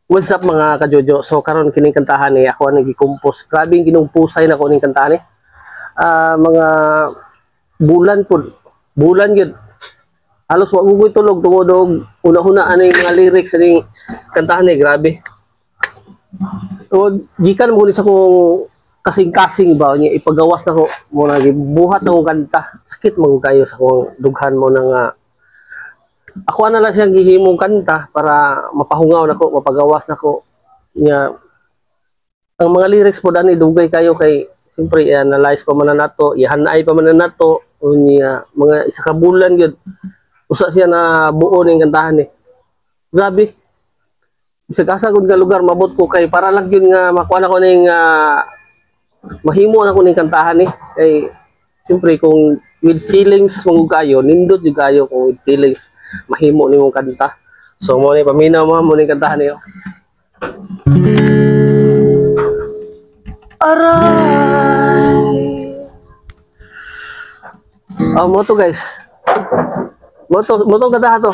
What's up mga kajojo? So karon kining kantahan ni ako ang nagi-compose. Grabe yung ginumpusay na ko ning kantahan ni. Mga bulan pud. Bulan gyud. Halos wa ko tulog tungod og una-una ani mga lyrics ani kantahan ni, grabe. So gikan mo ni sa kong kasing-kasing ba niya ipagawas na ko mo na gibuhat na kong kanta. Sakit man kayo sa kong dughan mo na nga ako na lang siyang gihimong kanta para mapahungaw nako, mapagawas nako niya. Ang mga lyrics po dani dugay kayo kay siyempre analyze pa man nato, ihanay pa man nato unya mga isa ka bulan gyud usa siya na buo ning kantahan ni. Grabe. Bisag asa gud nga lugar mabot ko kay para lang gyud nga makuha na ko ning mahimo na ko ning kantahan ni kay siyempre kung with feelings mong kayo nindot jud kayo kung with feelings mahimo ni mong kanta. So mo ni paminaw mo ni kantahan niyo. Aray. Mo to guys. Mo to kanta to.